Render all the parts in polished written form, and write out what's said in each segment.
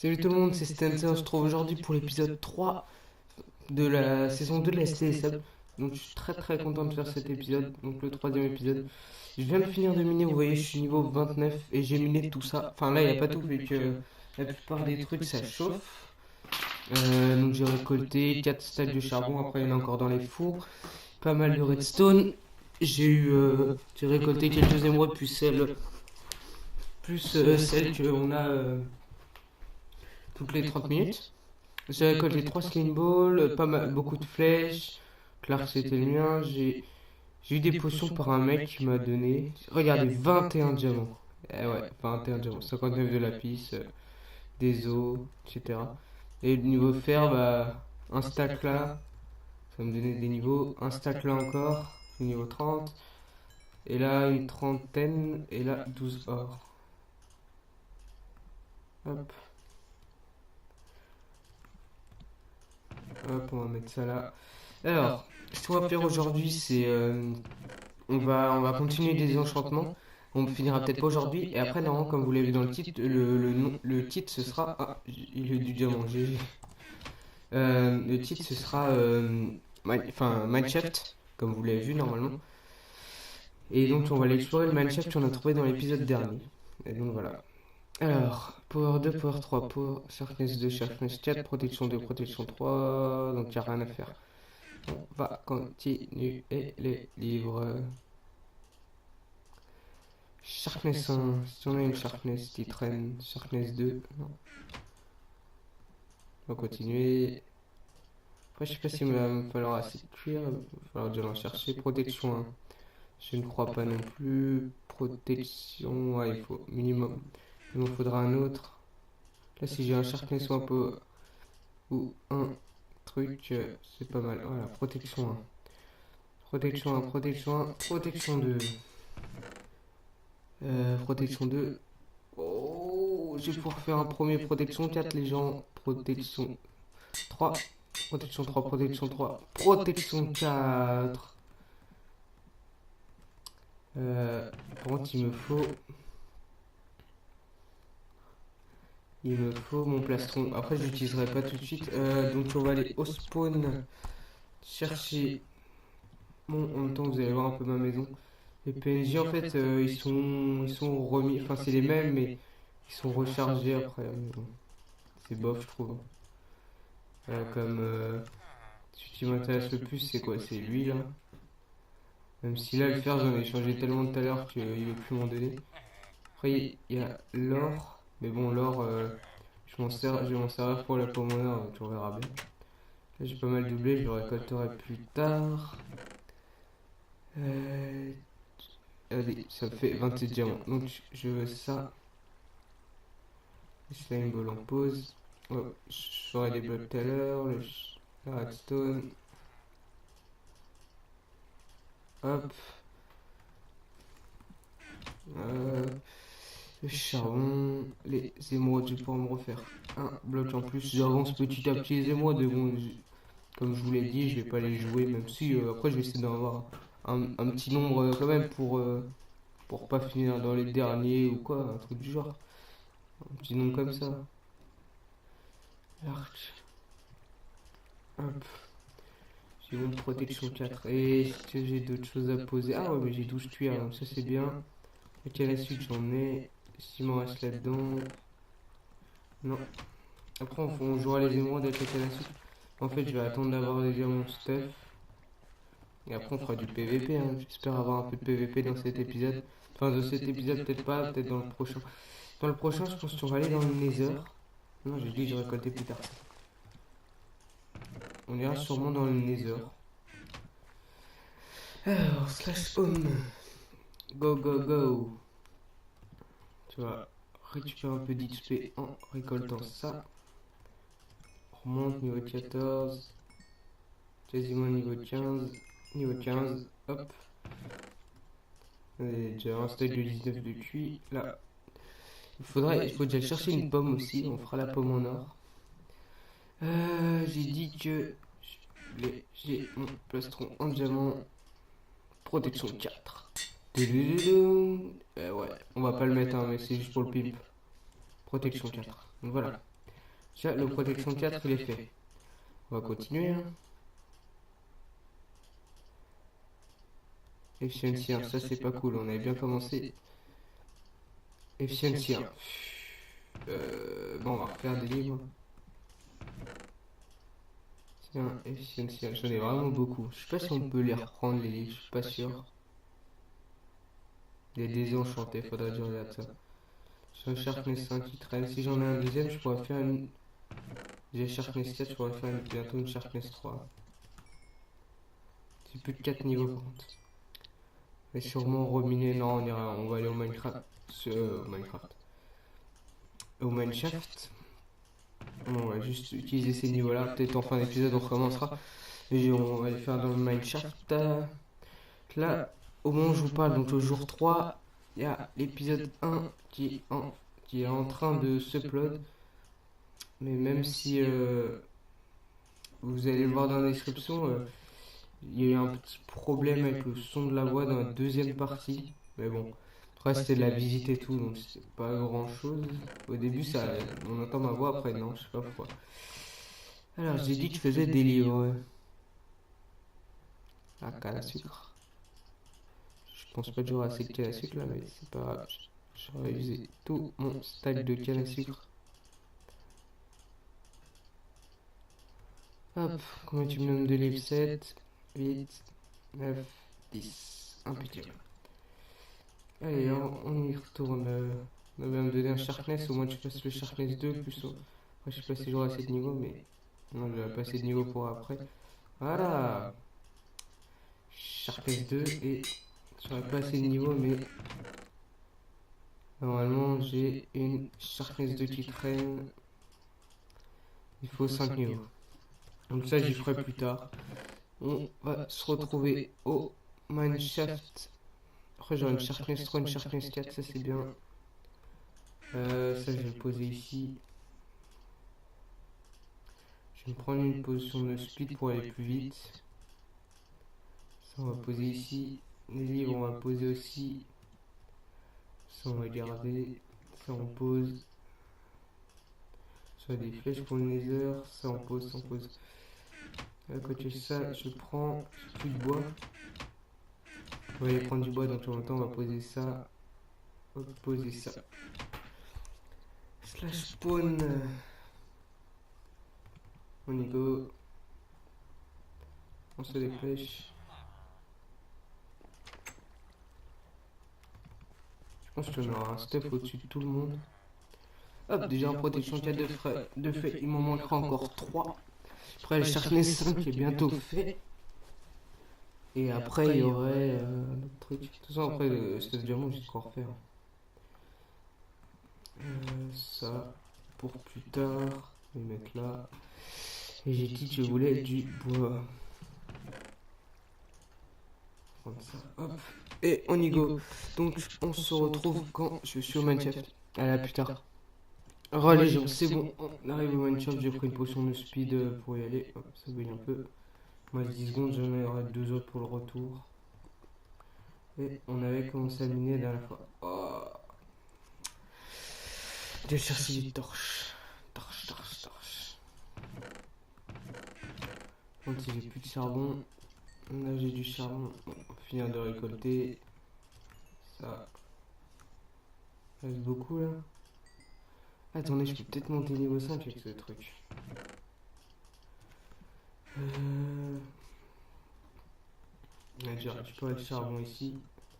Salut tout le monde, c'est Stancer. On se trouve aujourd'hui pour l'épisode 3 de la saison 2 de la STSM. Donc je suis très content de faire cet épisode, donc le troisième épisode. Je viens de finir de miner, vous voyez, je suis niveau 29 et j'ai miné tout ça. Enfin là, il n'y a pas tout vu que la plupart des trucs ça chauffe. Donc j'ai récolté 4 stacks de charbon, après il y en a encore dans les fours. Pas mal de redstone. J'ai récolté quelques émeraudes plus celles qu'on a toutes les 30 minutes. J'ai récolté 3 sling balls, pas mal, beaucoup de flèches. Clark, c'était le mien. J'ai eu des potions par un mec qui m'a donné. Regardez, 21 diamants. Eh ouais, 21 diamants. 59 de lapis, des os, etc. Et le niveau fer, bah, un stack là, ça me donnait des niveaux. Un stack là encore, niveau 30. Et là, une trentaine. Et là, 12 or. Hop, hop, on va mettre ça là. Alors, ce qu'on va faire aujourd'hui, c'est on va continuer des enchantements. On finira peut-être pas aujourd'hui. Et après, normalement, comme vous l'avez vu dans le titre, le titre ce sera. Ah, il est du diamant, GG. Le titre ce sera. Enfin, Mineshaft, comme vous l'avez vu normalement. Et donc, on va aller explorer le Mineshaft qu'on a trouvé dans l'épisode dernier. Et donc voilà. Alors, Power 2, Power 3, Power Sharpness 2, Sharpness 4, Protection 2, Protection 3. Donc, il n'y a rien à faire. On va continuer les livres. Sharpness 1, si on a une Sharpness qui traîne, Sharpness 2, non. On va continuer. Après, je sais pas s'il va me falloir assez de cuir, il va falloir déjà en chercher. Protection 1, je ne crois pas non plus. Protection, ouais, il faut minimum. Il m'en faudra un autre. Là, si j'ai un Sharpness ou un peu. Ou un truc, c'est pas mal. Voilà, protection 1. Protection 1, protection 1, protection 2. Protection 2. Oh, je vais pouvoir faire un premier protection 4, les gens. Protection 3. Protection 3, protection 3. Protection 4. Par contre, il me faut mon plastron. Après, je l'utiliserai pas tout de suite. Donc, on va aller au spawn chercher mon. En même temps, vous allez voir un peu ma maison. Les PNJ, en fait, ils sont remis. Enfin, c'est les mêmes, mais ils sont rechargés après. Mais bon, c'est bof, je trouve. Comme celui qui m'intéresse le plus, c'est quoi? C'est lui là. Même si là, le fer, j'en ai changé tellement tout à l'heure qu'il veut plus m'en donner. Après, il y a l'or. Mais bon, l'or, je vais m'en servir pour la pomme en or, donc on verra bien. Là, j'ai pas mal doublé, je le récolterai plus tard. Euh, Allez, ça fait 27 diamants. Donc, je veux ça. Slime ball en pause. Oh, je ferai des blocs tout à l'heure. La redstone. Hop. Euh, le charbon. Les émeraudes, je vais pouvoir me refaire un bloc en plus. J'avance petit à petit les émeraudes. Bon, comme je vous l'ai dit, je vais pas les jouer. Même si après, je vais essayer d'en avoir un petit nombre quand même pour pas finir dans les derniers ou quoi. Un truc du genre. Un petit nombre comme ça. L'arc. Hop. J'ai une protection 4. Et est-ce que j'ai d'autres choses à poser? Ah ouais, mais j'ai 12 cuirs, donc ça c'est bien. Ok, la suite j'en ai. S'il m'en reste là-dedans. Non. Après on jouera les émeraudes avec la canne à sucre. En fait, je vais attendre d'avoir déjà mon stuff. Et après on fera du PVP, hein. J'espère avoir un peu de PVP dans cet épisode. Enfin, dans cet épisode, peut-être pas, peut-être dans le prochain. Dans le prochain, je pense qu'on va aller dans le Nether. Non, j'ai dit que je récoltais plus tard. On ira sûrement dans le Nether. Alors, slash home. Go, go, go. Tu vas récupérer un peu d'XP en récoltant ça. On remonte niveau 14. Quasiment niveau 15. Niveau 15. Hop. Et déjà un stack de 19 de cuit. Là. Il faut déjà chercher une pomme aussi. On fera la pomme en or. J'ai dit que j'ai mon plastron en diamant. Protection 4. Ouais, on va pas le mettre, hein, mais c'est juste pour le pimp. Protection 4. Donc voilà. Déjà, le protection 4, il est fait. On va continuer. Hein. Efficiency 1, ça c'est pas cool, on avait bien commencé. Efficiency 1. Bon, on va refaire des livres. Tiens, Efficiency 1, j'en ai vraiment beaucoup. Je sais pas si on peut les reprendre les livres, je suis pas sûr. Des désenchantés, faudrait que je regarde ça. J'ai un Sharpness 5 qui traîne. Si j'en ai un deuxième, je pourrais faire une. J'ai Sharpness 4, je pourrais faire bientôt une Sharpness 3. C'est plus de 4 niveaux par contre. Et sûrement reminer. Non, on va aller au Minecraft. Minecraft. Au Mineshaft. On va juste utiliser ces niveaux-là. Peut-être en fin d'épisode, on recommencera. Et on va les faire dans le Mineshaft. Là, au moment où je vous parle, donc le jour 3, il y a l'épisode 1 qui est en train de s'upload. Mais même si vous allez le voir dans la description, il y a eu un petit problème avec le son de la voix dans la deuxième partie. Mais bon, après c'était de la visite et tout, donc c'était pas grand chose. Au début, on entend ma voix, après non, je sais pas pourquoi. Alors, j'ai dit que je faisais des livres. Ah, canne à sucre. Je pense pas que j'aurai assez de canne à sucre là, mais c'est pas grave. J'aurais usé tout mon stack de canne à sucre. Hop, combien tu me nommes de livres? 7, 8, 9, 10. Impeccable. Allez, on y retourne. On va me donner un Sharpness, au moins je passe le Sharpness 2 plus. Après, je sais pas si j'aurai assez de niveau, mais. Non, je vais passer de niveau pour après. Voilà! Sharpness 2 et. J'aurais pas assez de niveau, mais. Normalement, j'ai une Sharpness 2 qui traîne. Il faut 5 niveaux. Donc, ça, j'y ferai plus tard. On va se retrouver au Mineshaft. Après, j'aurai une Sharpness 3, une Sharpness 4, ça c'est bien. Ça, je vais le poser ici. Je vais me prendre une position de speed pour aller plus vite. Ça, on va poser ici. Les livres, on va poser aussi. Ça, on va garder. Ça, on pose. Ça, des flèches pour le nether. Ça, on pose, ça, on pose. À côté de ça, je prends plus de bois. On va aller prendre du bois, donc en même temps, on va poser ça. On va poser ça. Slash spawn. On y go. On se dépêche. Je pense qu'il y en aura un stuff au-dessus de tout le monde. Hop, déjà en protection 4 de fait, il m'en manquera encore 3. Après le Sharpness 5 qui est bientôt fait. Et après il y aurait un autre truc. De toute façon après le stuff diamant je vais encore faire. Ça pour plus tard. Je vais mettre là. Et j'ai dit que je voulais du bois. Prendre ça, hop. Et on y go. Donc on se retrouve quand je suis au Minecraft. À la plus tard. Religion, c'est bon. On arrive au Minecraft, j'ai pris une potion de speed pour y aller. Hop, ça bouille un peu. Moi 10 secondes, j'en aurai 2 autres pour le retour. Et on avait commencé à miner la dernière fois. Oh. J'ai cherché des torches. Torche. Donc si j'ai plus de charbon. Là j'ai du charbon. Bon, on va finir de récolter. Ça. Il reste beaucoup là. Attendez, je peux peut-être monter niveau 5 avec ce truc. Déjà, je peux le charbon ici.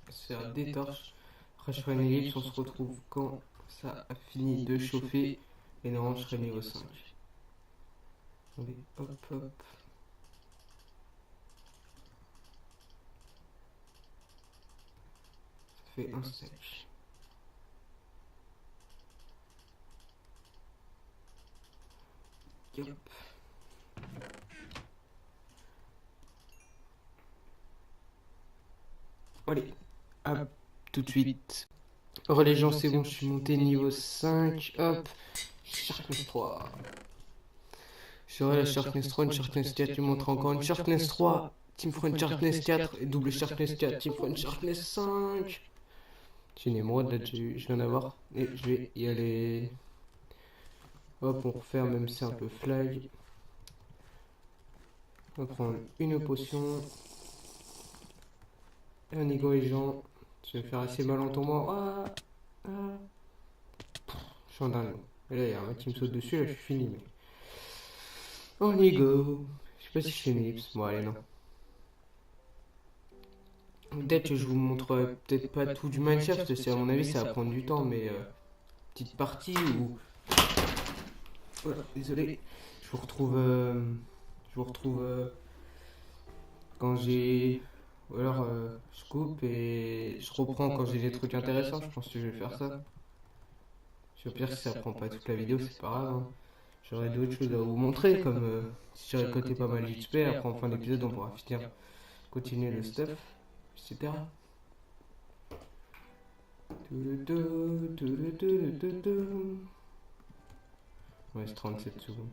Se faire des torches. Après, je ferai une ellipse. On se retrouve quand ça a fini de chauffer. Et normalement, je serai niveau 5. Allez, hop. Ça fait un stack. Yep. Allez, hop, tout de suite. Religion, c'est bon, je suis monté niveau 5. Hop, Sharpness 3. J'aurai la Sharpness 3, une Sharpness 4, tu montres encore une Sharpness 3. Tu me feras une Sharpness 4 et double Sharpness 4, tu me feras une Sharpness 5. J'ai une émeraude là, je viens d'avoir. Et je vais y aller. Hop, on refait même si c'est un peu flag. On va prendre une potion. Et un égorgeant. Je vais me faire assez mal en tombant. Ah, ah. Je suis en dingue. Et là, il y a un mec qui me saute dessus, là, je suis fini, mais. On y go. Je sais pas si je fais une ellipse. Bon, allez, non. Peut-être que je vous montrerai peut-être pas tout du Minecraft, parce que à mon avis, ça va prendre du temps, mais petite partie où. Voilà, désolé. Je vous retrouve. Quand j'ai. Ou alors, je coupe et je reprends quand j'ai des trucs intéressants. Je pense que je vais faire ça. Au pire, si ça prend pas toute la vidéo, c'est pas grave, hein. J'aurai d'autres choses à vous montrer, comme si j'ai récolté pas mal d'XP. Après, en fin d'épisode, on pourra finir, continuer le stuff, etc. Ouais, c'est 37 secondes.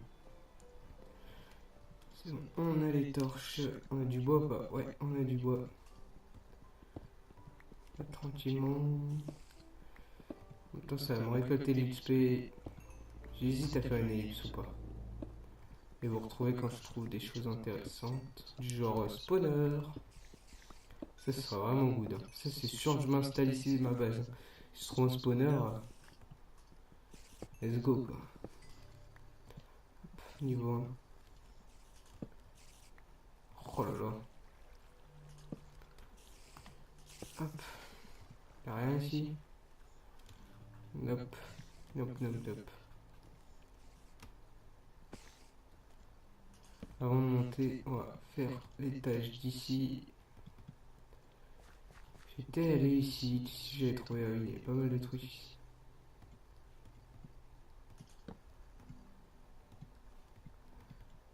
C'est bon. On a les torches. On a du bois, bah ouais, on a du bois. Tranquillement. En même temps, ça va me récolter l'XP. J'hésite à faire une ellipse ou pas. Et vous retrouvez quand je trouve des choses intéressantes. Du genre spawner. Ça sera vraiment good, hein. Ça, c'est sûr que je m'installe ici ma base. Si je trouve un spawner, let's go quoi. Niveau 1. Oh là là. Hop. Y'a rien ici. Nope. Nope, nope, nope. Avant de monter, on va faire l'étage d'ici. J'étais allé ici. Ici, j'avais trouvé. Ah oui, il y a pas mal de trucs ici.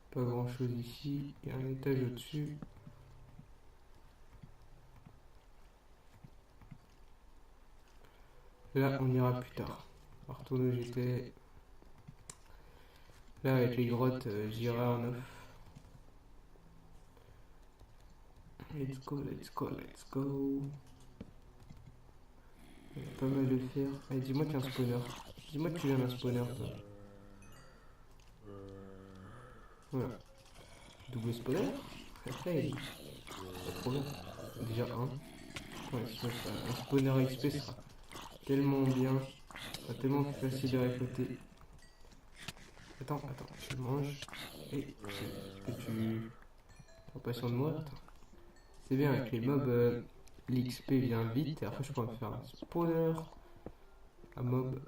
Pas grand chose ici. Il y a un étage au-dessus. Là, on ira plus tard. On va retourner où j'étais. Là, avec les grottes, j'irai en off. Let's go, let's go, let's go. Il y a pas mal de fer. Allez, dis-moi qu'il y a un spawner. Dis-moi que tu viens d'un spawner, toi. Voilà. Double spawner. Hey. Pas trop bien. Déjà un. Ouais, un spawner XP sera tellement bien. Ça sera tellement plus facile de récolter. Attends, je mange. Et est-ce que tu... T'es impatient de moi? Attends. C'est bien, avec les mobs, l'XP vient vite. Et après, je pourrais me faire un spawner. Un mob.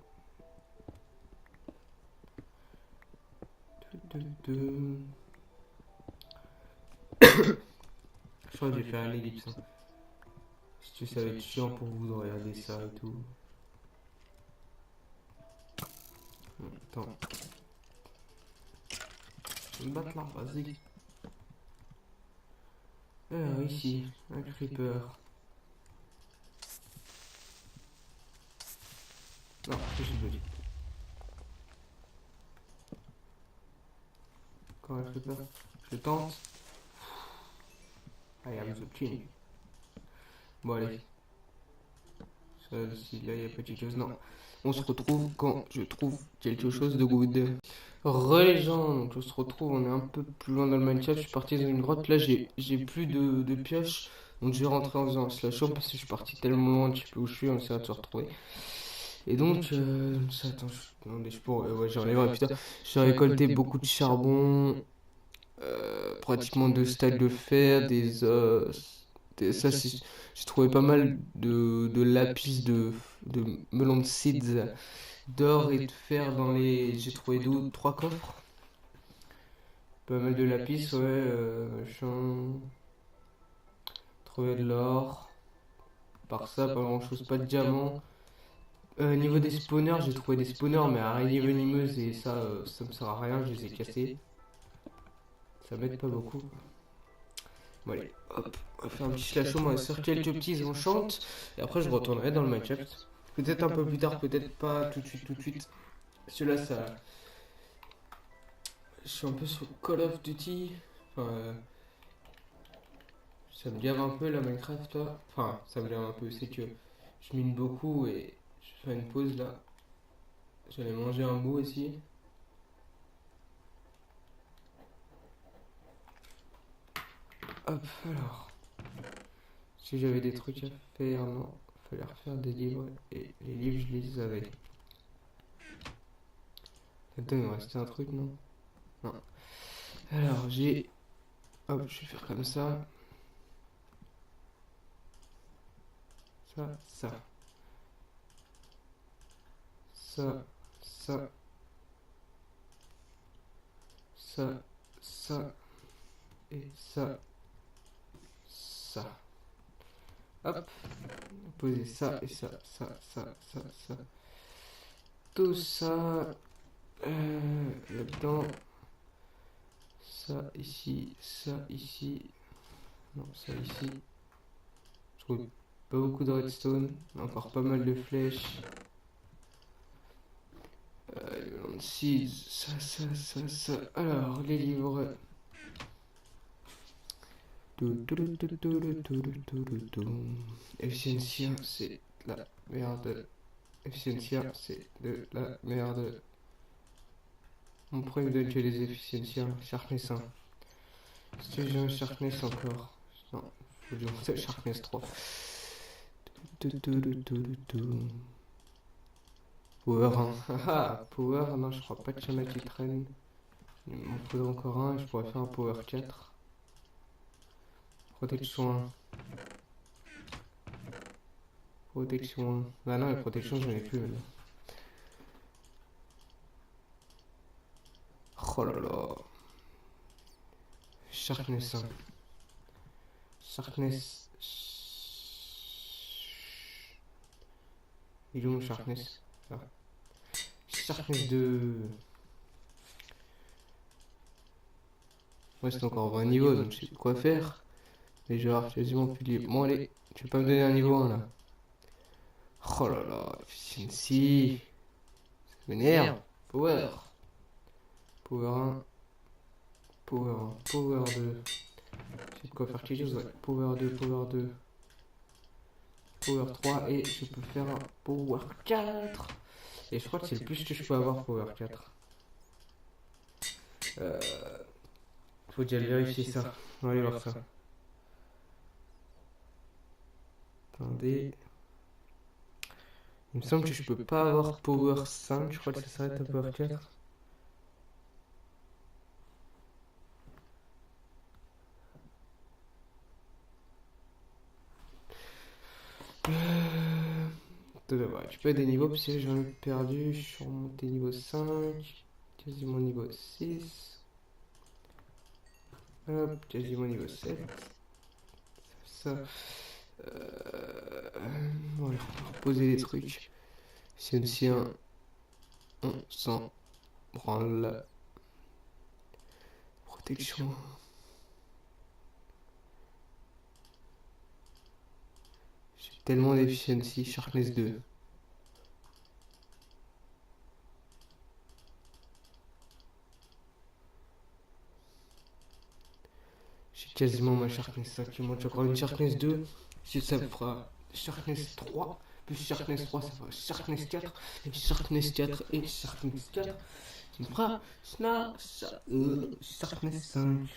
Je crois que je vais faire une ellipse, hein. Si tu sais, ça va être chiant pour vous de regarder ça et tout. Attends. Je vais me battre là, vas-y. Alors ici, un creeper. Non, c'est juste joli. Encore un creeper. Je tente. I am the king. Bon allez. Ça, si là il y a pas quelque chose. Non. On se retrouve quand je trouve quelque chose de good. Les gens, donc on se retrouve, on est un peu plus loin dans le Minecraft. Je suis parti dans une grotte. Là j'ai plus de pioches. Donc je vais rentrer en faisant un slash home parce que je suis parti tellement loin, je sais plus où je suis, on essaiera de se retrouver. Et donc, attends, je pourrais, ouais, j'enlèverai plus tard. J'ai récolté beaucoup de charbon, pratiquement 2 stacks de fer, des os. Ça, j'ai trouvé pas mal de lapis, de melon de seeds, d'or et de fer dans les. J'ai trouvé 3 coffres. Pas mal de lapis, ouais, machin. Trouvé de l'or. Par ça, pas grand chose, pas de diamant. Niveau des spawners, j'ai trouvé des spawners, mais araignées venimeuses, et ça me sert à rien, je les ai cassés. Ça m'aide pas beaucoup. Bon, allez, hop, on va faire un petit slash home, on va faire quelques petits enchantes, et après je retournerai dans le Minecraft. Peut-être un peu plus tard, peut-être pas tout de suite, tout de suite. Celui-là, ça. Je suis un peu sur Call of Duty. Enfin, ça me gave un peu la Minecraft, là. Enfin, ça me gave un peu, c'est que je mine beaucoup et je fais une pause là. J'allais manger un bout aussi. Hop, alors. Si j'avais des trucs à faire, non. Fallait refaire des livres. Et les livres, je les avais. Attends, il me restait un truc, non? Non. Alors, j'ai... Hop, je vais faire comme ça. Ça, ça. Ça, ça. Ça, ça. Et ça. Ça. Hop. Poser ça et ça, ça. Tout ça là-dedans. Ça ici, ça ici. Non, ça ici. Je trouve pas beaucoup de redstone. Encore pas mal de flèches. Les seeds, ça. Alors, les livres. Efficiencia, c'est de la merde. Efficiencia, c'est de la merde. Mon problème donne que les efficiencia. Sharpness 1. Est-ce que j'ai un Sharpness encore? Non, faut que je monte à Sharpness 3. Power 1. Ah, Power, non, je crois pas qu'il y en a qui traînent. Il m'en faudrait encore un et je pourrais faire un Power 4. Protection 1. Protection 1. Bah non, la protection, j'en ai plus maintenant. Oh là là. Sharpness 1. Sharpness. Il est où mon Sharpness? Là. Sharpness 2. Ouais, c'est encore 20 niveaux, donc je sais plus quoi faire. Mais je vais avoir quasiment plus de livres. Bon, allez, tu peux pas me donner un niveau 1 là. Oh là là, efficiency. Ça m'énerve. Power. Power 1. Power 1. Power 2. J'ai de quoi faire quelque chose, ouais. Power 2, Power 2. Power 3. Et je peux faire un Power 4. Et je crois que c'est le plus que je peux avoir, Power 4. Faut déjà vérifier ça. On va aller voir ça. Attendez. Il me semble que je peux pas avoir Power 5. Je crois que ça s'arrête à Power 4. Ouais, tu peux être des niveaux, parce que j'en ai perdu. Je suis remonté niveau 5. Quasiment niveau 6. Hop, quasiment niveau 7. Ça. Voilà, on va reposer des trucs. CNC 1. On s'en branle. Protection. J'ai tellement d'efficiency. Sharpness 2. J'ai quasiment ma Sharpness 5. Il manque encore une Sharpness 2. Si ça me fera Sharpness 3. Plus Sharpness 3, ça fera Sharpness 4. Et Sharpness 4 et Sharpness 4. Qui me fera Sharpness 5.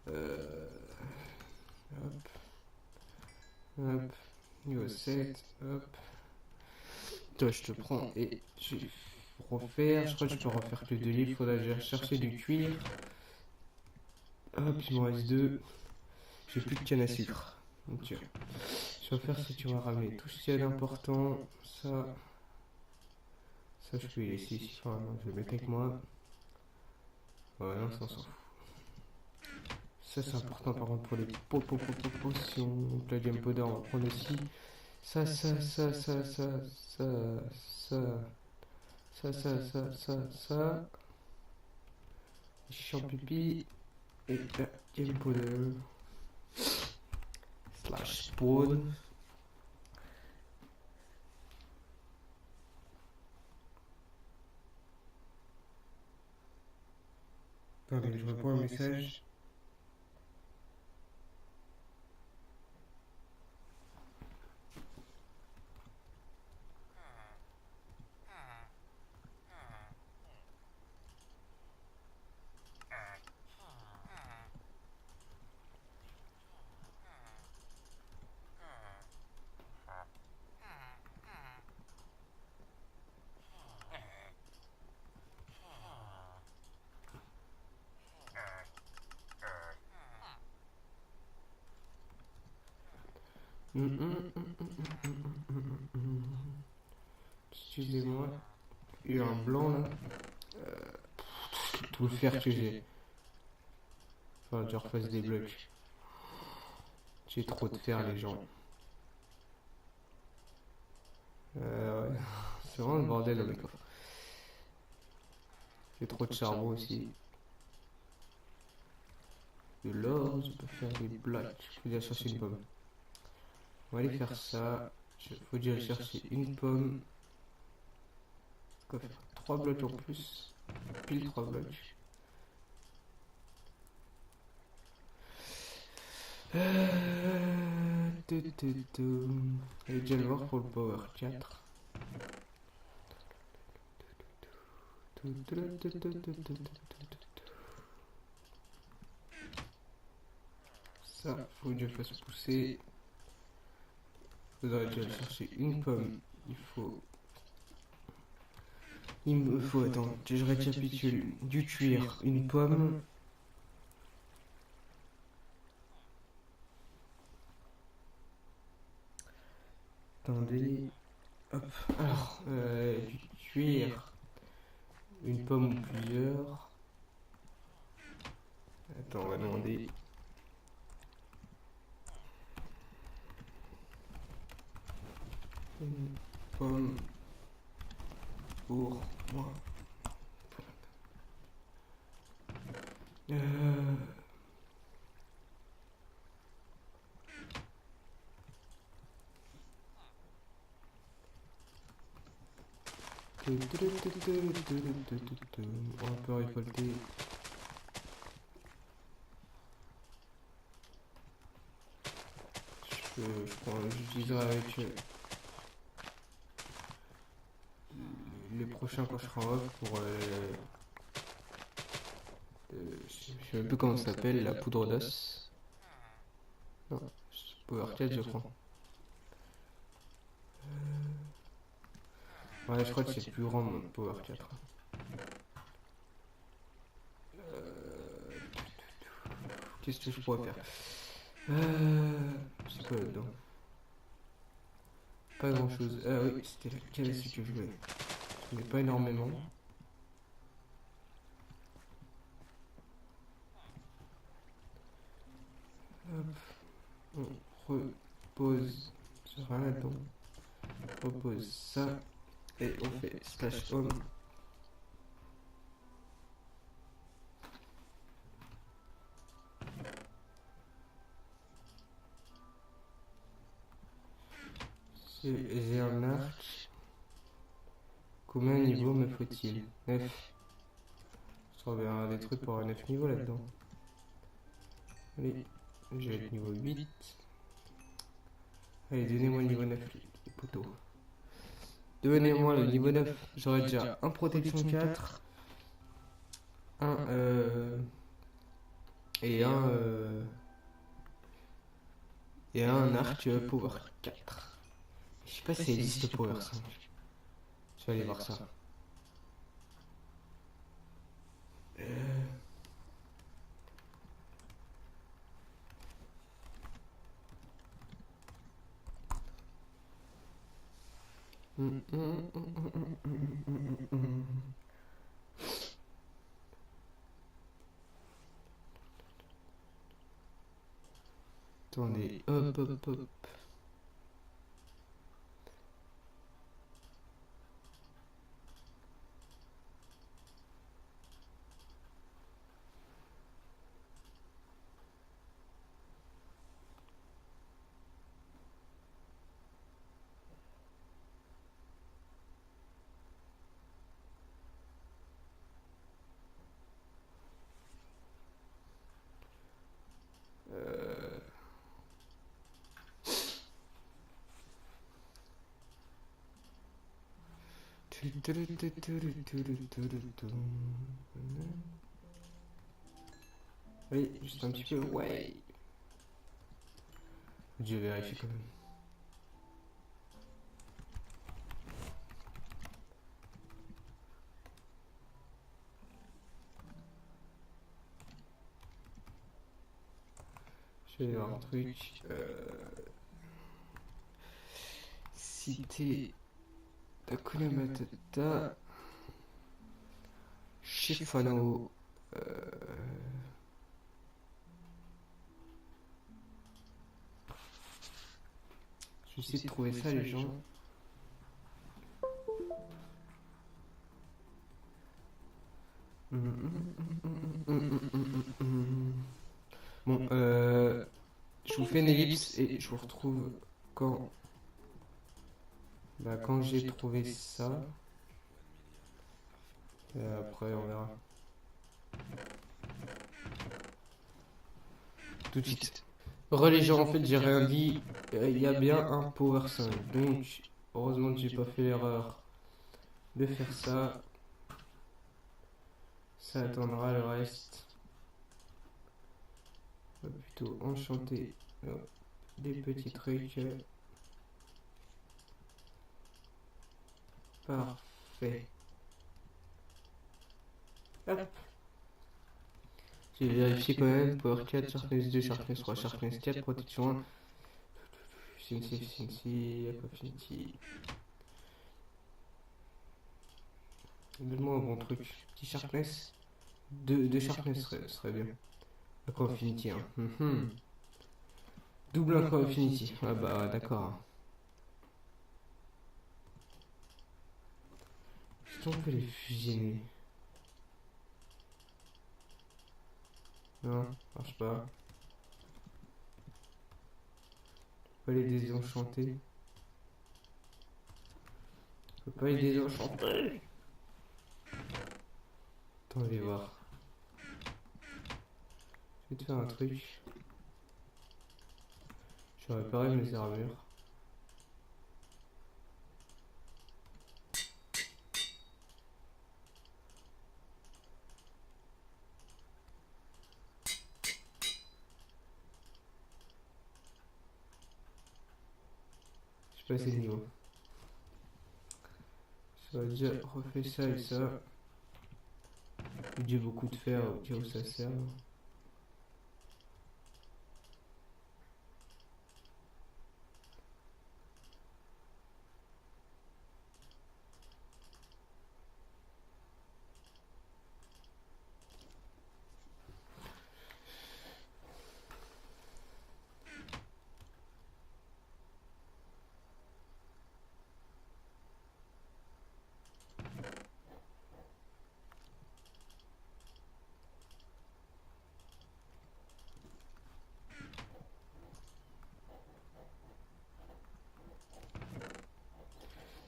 Hop. Hop. Niveau 7. Hop. Toi, je te prends et je vais refaire. Je crois que je peux refaire que 2 livres. Faudra que j'aille chercher du cuir. Hop, il me reste 2. J'ai plus de canne à sucre. Donc, je vais faire si tu vas ramener tout ce qu'il y a d'important. Ça. Ça, je peux y laisser ici. Enfin, non, je vais le mettre avec moi. Ouais, non, ça, on s'en fout. Ça, c'est important par contre pour les potions. Donc, la Game Powder, on va prendre aussi. Ça. Champipi. Et la Game Powder. Slash spawn. Attendez, je réponds à un message. Excusez-moi. Il y a eu un blanc là. Tout le fer que j'ai. Enfin, que je refasse des blocs. J'ai trop de fer, les gens. Ouais. C'est vraiment le bordel dans les coffres. J'ai trop de charbon aussi. De l'or, je peux faire des blocs. Je peux déjà chercher une pomme. On va aller faire ça. Faut déjà chercher une pomme. Quoi faire 3 blocs en plus. Pile 3 blocs. Allez déjà le voir pour le power 4. Ça, faut que je fasse pousser. Faudrait déjà chercher une pomme. Il me faut, attends, je récapitule. Du cuir, une pomme. Attendez. Hop. Alors, du cuir, une pomme ou plusieurs. Attends, on va demander. Une pomme pour moi. On peut récolter. J'utiliserai avec les prochains quand je serai en off pour je sais même plus comment ça s'appelle, la poudre d'os. Non, Power 4 je crois. Ouais, je crois que c'est plus grand mon Power 4. Qu'est-ce que je pourrais faire? C'est quoi là-dedans? Pas grand chose. Ah oui, c'était la cabesse que je voulais. Mais pas énormément. Hop. On repose. C'est rien là-dedans. On repose ça. Et on fait slash home. J'ai un arc. Combien de niveaux me faut-il? 9. Je trouve bien des trucs pour avoir 9 niveaux là-dedans. Allez, je vais être niveau 8. Allez, donnez-moi le niveau 9, les poteaux. Donnez-moi le niveau 9. J'aurai déjà un protection 4. Un et un arc power 4. Je sais pas si ça existe power 5. Je vais aller voir ça. Attendez, hop hop hop. Oui, juste un petit peu, ouais. Je vais vérifier quand même. Je vais voir un truc. cité d'Akuna Matata, Chifano. Je vais essayer de trouver ça, les gens. Bon, je vous fais une ellipse et je vous retrouve quand, quand j'ai trouvé ça. Et après, on verra. Tout de suite. Les gens, en fait, j'ai rien dit. Il y a bien un Power 5. Donc, heureusement que j'ai pas fait l'erreur de faire ça. Ça attendra le reste. On va plutôt enchanter des petits trucs. Parfait. Hop. J'ai vérifié quand même. Power 4, Sharpness 2, Sharpness 3, Sharpness 4, Protection 1. Efficiency, Affinity. Donne-moi un bon truc. Petit Sharpness. Deux Sharpness serait bien. Aqua Affinity. Hein. Double Aqua Affinity. Ah bah d'accord. Est-ce qu'on peut les fusionner? Non, marche pas. On peut les désenchanter. On peut pas les désenchanter. Attends, on va voir. Je vais te faire un truc. Je vais réparer mes armures. Je passe le niveau. Ça va déjà refait ça et ça. J'ai beaucoup de fer au cas où ça sert.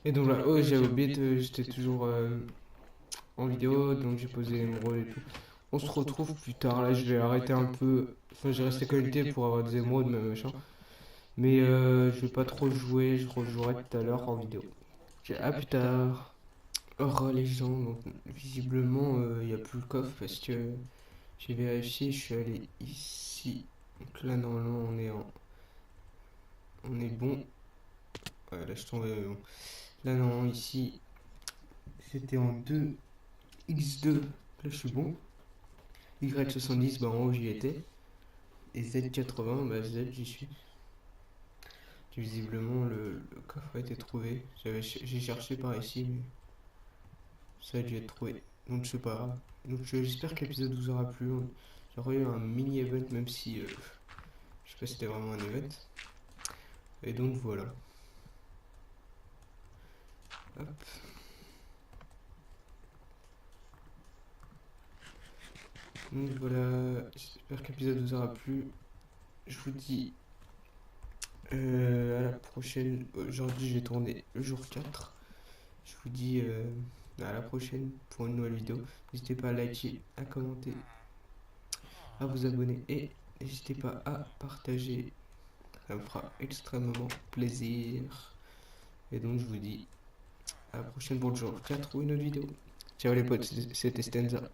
Et donc là, oh, j'ai oublié, j'étais toujours en vidéo, donc j'ai posé mon rôle et tout. On se retrouve plus tard, là je vais arrêter un peu, enfin j'ai resté connecté pour avoir des émeraudes, même machin. Mais je vais pas trop jouer, je rejouerai tout à l'heure en vidéo. À plus tard. Oh les gens, donc visiblement il n'y a plus le coffre parce que j'ai vérifié, je suis allé ici. Donc là normalement on est bon. Ouais, là je tombais bon. Là non, ici c'était en 2x2. Là je suis bon. Y70, bah en haut j'y étais. Et Z80, bah Z j'y suis. Visiblement le coffre a été trouvé. J'ai cherché par ici, mais ça a dû être trouvé. Donc je sais pas. Donc j'espère que l'épisode vous aura plu. J'aurais eu un mini event, même si je sais pas si c'était vraiment un event. Et donc voilà. Hop. Donc voilà, j'espère que l'épisode vous aura plu. Je vous dis à la prochaine. Aujourd'hui j'ai tourné le jour 4. Je vous dis à la prochaine pour une nouvelle vidéo. N'hésitez pas à liker, à commenter, à vous abonner et n'hésitez pas à partager. Ça me fera extrêmement plaisir. Et donc je vous dis à la prochaine pour le jour 4 ou une autre vidéo. Ciao les potes, c'était Stenza.